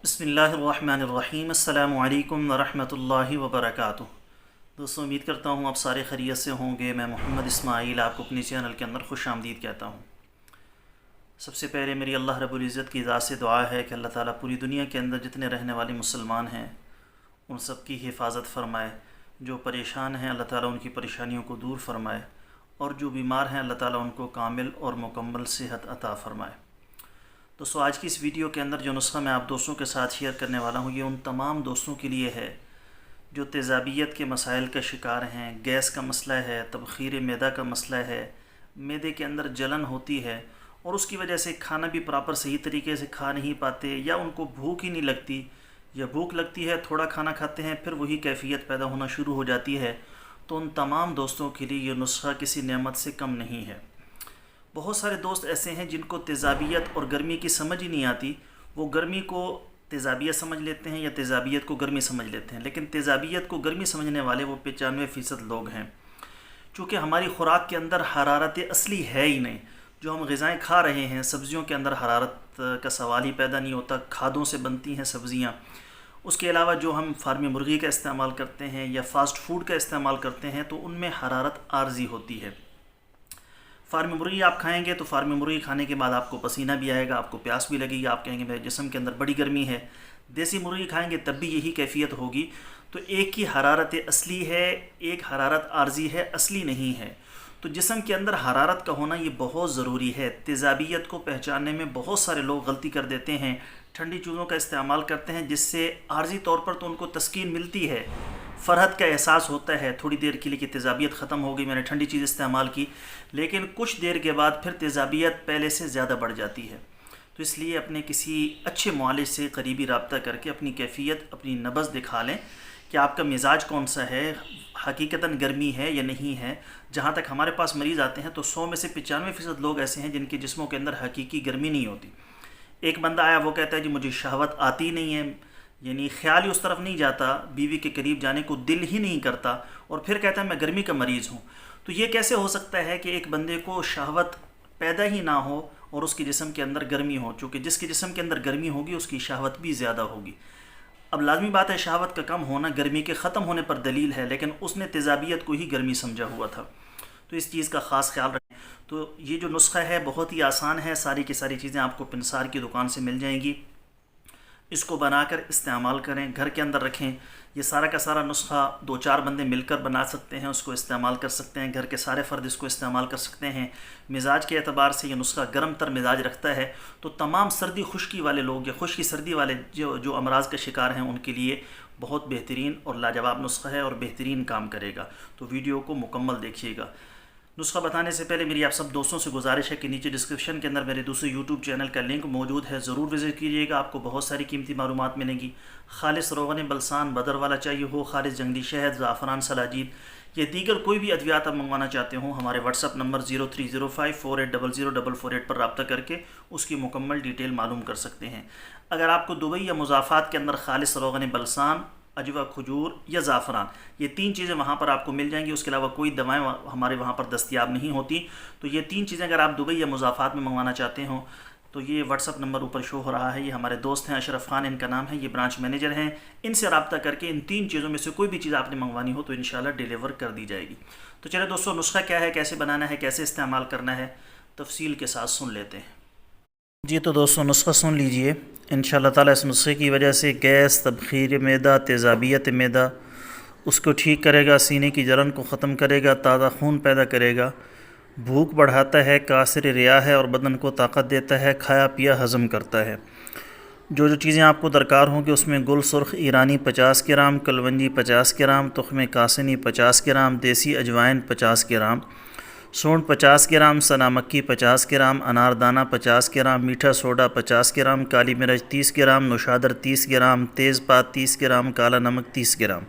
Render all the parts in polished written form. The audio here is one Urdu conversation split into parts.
بسم اللہ الرحمن الرحیم۔ السلام علیکم ورحمۃ اللہ وبرکاتہ۔ دوستوں، امید کرتا ہوں آپ سارے خیریت سے ہوں گے۔ میں محمد اسماعیل آپ کو اپنی چینل کے اندر خوش آمدید کہتا ہوں۔ سب سے پہلے میری اللہ رب العزت کی ذات سے دعا ہے کہ اللہ تعالیٰ پوری دنیا کے اندر جتنے رہنے والے مسلمان ہیں ان سب کی حفاظت فرمائے۔ جو پریشان ہیں اللہ تعالیٰ ان کی پریشانیوں کو دور فرمائے، اور جو بیمار ہیں اللہ تعالیٰ ان کو کامل اور مکمل صحت عطا فرمائے۔ دوستوں، آج کی اس ویڈیو کے اندر جو نسخہ میں آپ دوستوں کے ساتھ شیئر کرنے والا ہوں، یہ ان تمام دوستوں کے لیے ہے جو تیزابیت کے مسائل کا شکار ہیں۔ گیس کا مسئلہ ہے، تبخیر معدہ کا مسئلہ ہے، معدے کے اندر جلن ہوتی ہے اور اس کی وجہ سے کھانا بھی پراپر صحیح طریقے سے کھا نہیں پاتے، یا ان کو بھوک ہی نہیں لگتی، یا بھوک لگتی ہے تھوڑا کھانا کھاتے ہیں پھر وہی کیفیت پیدا ہونا شروع ہو جاتی ہے۔ تو ان تمام دوستوں کے لیے یہ نسخہ کسی نعمت سے کم نہیں ہے۔ بہت سارے دوست ایسے ہیں جن کو تیزابیت اور گرمی کی سمجھ ہی نہیں آتی۔ وہ گرمی کو تیزابیت سمجھ لیتے ہیں یا تیزابیت کو گرمی سمجھ لیتے ہیں، لیکن تیزابیت کو گرمی سمجھنے والے وہ 95% لوگ ہیں۔ چونکہ ہماری خوراک کے اندر حرارت اصلی ہے ہی نہیں۔ جو ہم غذائیں کھا رہے ہیں، سبزیوں کے اندر حرارت کا سوال ہی پیدا نہیں ہوتا، کھادوں سے بنتی ہیں سبزیاں۔ اس کے علاوہ جو ہم فارمی مرغی کا استعمال کرتے ہیں یا فاسٹ فوڈ کا استعمال کرتے ہیں تو ان میں حرارت عارضی ہوتی ہے۔ فارمی مرغی آپ کھائیں گے تو فارمی مرغی کھانے کے بعد آپ کو پسینہ بھی آئے گا، آپ کو پیاس بھی لگے گی، آپ کہیں گے میرے جسم کے اندر بڑی گرمی ہے۔ دیسی مرغی کھائیں گے تب بھی یہی کیفیت ہوگی۔ تو ایک کی حرارت اصلی ہے، ایک حرارت عارضی ہے، اصلی نہیں ہے۔ تو جسم کے اندر حرارت کا ہونا یہ بہت ضروری ہے۔ تیزابیت کو پہچاننے میں بہت سارے لوگ غلطی کر دیتے ہیں، ٹھنڈی چیزوں کا استعمال کرتے ہیں جس سے عارضی طور پر تو ان کو تسکین ملتی ہے، فرحت کا احساس ہوتا ہے تھوڑی دیر کے لیے کہ تیزابیت ختم ہو گئی، میں نے ٹھنڈی چیز استعمال کی، لیکن کچھ دیر کے بعد پھر تیزابیت پہلے سے زیادہ بڑھ جاتی ہے۔ تو اس لیے اپنے کسی اچھے معالج سے قریبی رابطہ کر کے اپنی کیفیت، اپنی نبض دکھا لیں کہ آپ کا مزاج کون سا ہے، حقیقتاً گرمی ہے یا نہیں ہے۔ جہاں تک ہمارے پاس مریض آتے ہیں تو 100 میں سے 95% لوگ ایسے ہیں جن کے جسموں کے اندر حقیقی گرمی نہیں ہوتی۔ ایک بندہ آیا، وہ کہتا ہے جی مجھے شہوت آتی نہیں ہے، یعنی خیال ہی اس طرف نہیں جاتا، بیوی کے قریب جانے کو دل ہی نہیں کرتا، اور پھر کہتا ہے میں گرمی کا مریض ہوں۔ تو یہ کیسے ہو سکتا ہے کہ ایک بندے کو شہوت پیدا ہی نہ ہو اور اس کے جسم کے اندر گرمی ہو؟ چونکہ جس کے جسم کے اندر گرمی ہوگی اس کی شہوت بھی زیادہ ہوگی۔ اب لازمی بات ہے شہوت کا کم ہونا گرمی کے ختم ہونے پر دلیل ہے، لیکن اس نے تیزابیت کو ہی گرمی سمجھا ہوا تھا۔ تو اس چیز کا خاص خیال رکھیں۔ تو یہ جو نسخہ ہے بہت ہی آسان ہے، ساری کی ساری چیزیں آپ کو پنسار کی دکان سے مل جائیں گی۔ اس کو بنا کر استعمال کریں، گھر کے اندر رکھیں۔ یہ سارا کا سارا نسخہ 2-4 بندے مل کر بنا سکتے ہیں، اس کو استعمال کر سکتے ہیں، گھر کے سارے فرد اس کو استعمال کر سکتے ہیں۔ مزاج کے اعتبار سے یہ نسخہ گرم تر مزاج رکھتا ہے، تو تمام سردی خشکی والے لوگ یا خشکی سردی والے جو امراض کا شکار ہیں ان کے لیے بہت بہترین اور لاجواب نسخہ ہے اور بہترین کام کرے گا۔ تو ویڈیو کو مکمل دیکھیے گا۔ نسخہ بتانے سے پہلے میری آپ سب دوستوں سے گزارش ہے کہ نیچے ڈسکرپشن کے اندر میرے دوسرے یوٹیوب چینل کا لنک موجود ہے، ضرور وزٹ کیجیے گا، آپ کو بہت ساری قیمتی معلومات ملیں گی۔ خالص روغن بلسان بدر والا چاہیے ہو، خالص جنگلی شہد، زعفران، سلاجید، یا دیگر کوئی بھی ادویات آپ منگوانا چاہتے ہوں، ہمارے واٹس ایپ نمبر 030548000048 پر رابطہ کر کے اس کی مکمل ڈیٹیل معلوم کر سکتے ہیں۔ اگر آپ کو دبئی یا مضافات کے اندر خالص روغن بلسان، اجوا، کھجور یا زعفران، یہ 3 چیزیں وہاں پر آپ کو مل جائیں گی، اس کے علاوہ کوئی دوائیں ہمارے وہاں پر دستیاب نہیں ہوتی۔ تو یہ 3 چیزیں اگر آپ دبئی یا مضافات میں منگوانا چاہتے ہوں تو یہ واٹس ایپ نمبر اوپر شو ہو رہا ہے، یہ ہمارے دوست ہیں، اشرف خان ان کا نام ہے، یہ برانچ مینیجر ہیں۔ ان سے رابطہ کر کے ان 3 چیزوں میں سے کوئی بھی چیز آپ نے منگوانی ہو تو انشاءاللہ ڈیلیور کر دی جائے گی۔ تو چلے دوستو، نسخہ کیا ہے، کیسے بنانا ہے، کیسے استعمال کرنا ہے، تفصیل کے ساتھ سن لیتے ہیں۔ جی تو دوستو، نسخہ سن لیجئے۔ انشاءاللہ تعالیٰ اس نسخے کی وجہ سے گیس، تبخیر معدہ، تیزابیت معدہ اس کو ٹھیک کرے گا، سینے کی جلن کو ختم کرے گا، تازہ خون پیدا کرے گا، بھوک بڑھاتا ہے، کاسر ریا ہے اور بدن کو طاقت دیتا ہے، کھایا پیا ہضم کرتا ہے۔ جو چیزیں آپ کو درکار ہوں گی اس میں گل سرخ ایرانی 50 gram, kalonji 50 gram, تخم Kasni 50 gram, دیسی اجوائن 50 گرام، سونڈ 50 گرام، سنا مکی 50 گرام، اناردانہ 50 گرام، میٹھا سوڈا 50 گرام، کالی مرچ 30 گرام، نوشادر 30 گرام، تیز پات 30 گرام، کالا نمک 30 گرام۔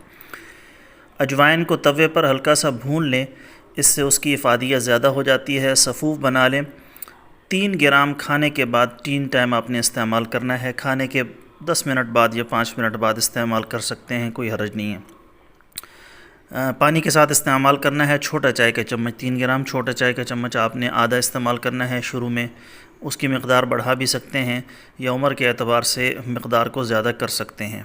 اجوائن کو توے پر ہلکا سا بھون لیں، اس سے اس کی افادیت زیادہ ہو جاتی ہے، سفوف بنا لیں۔ 3 گرام کھانے کے بعد 3 ٹائم آپ نے استعمال کرنا ہے، کھانے کے 10 منٹ بعد یا 5 منٹ بعد استعمال کر سکتے ہیں، کوئی حرج نہیں ہے۔ پانی کے ساتھ استعمال کرنا ہے چھوٹا چائے کا چمچ 3 گرام، چھوٹا چائے کا چمچ آپ نے آدھا استعمال کرنا ہے شروع میں، اس کی مقدار بڑھا بھی سکتے ہیں یا عمر کے اعتبار سے مقدار کو زیادہ کر سکتے ہیں۔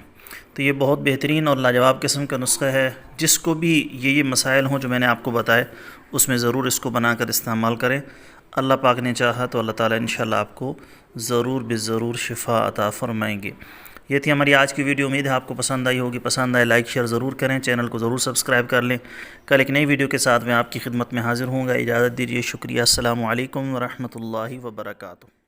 تو یہ بہت بہترین اور لاجواب قسم کا نسخہ ہے، جس کو بھی یہ مسائل ہوں جو میں نے آپ کو بتائے اس میں ضرور اس کو بنا کر استعمال کریں۔ اللہ پاک نے چاہا تو اللہ تعالیٰ انشاءاللہ آپ کو ضرور بالضرور شفا عطا فرمائیں گے۔ یہ تھی ہماری آج کی ویڈیو، امید ہے آپ کو پسند آئی ہوگی۔ پسند آئے لائک شیئر ضرور کریں، چینل کو ضرور سبسکرائب کر لیں۔ کل ایک نئی ویڈیو کے ساتھ میں آپ کی خدمت میں حاضر ہوں گا، اجازت دیجیے، شکریہ، السلام علیکم ورحمۃ اللہ وبرکاتہ۔